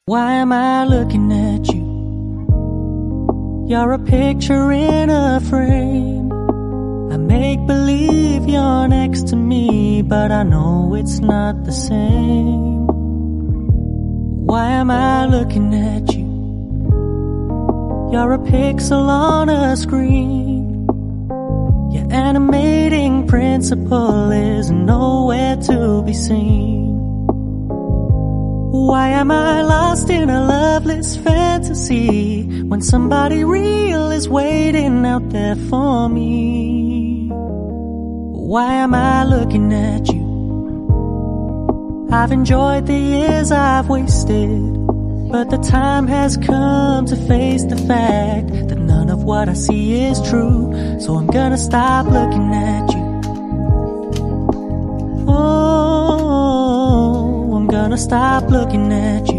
Why am I looking at you? You're a picture in a frame. I make believe you're next to me, but I know it's not the same. Why am I looking at you? You're a pixel on a screen. Your animating principle is nowhere to be seen. Why am I lost in a loveless fantasy when somebody real is waiting out there for me? Why am I looking at you? I've enjoyed the years I've wasted, but the time has come to face the fact that none of what I see is true. So I'm gonna stop looking at you. Oh, I'm gonna stop looking at you.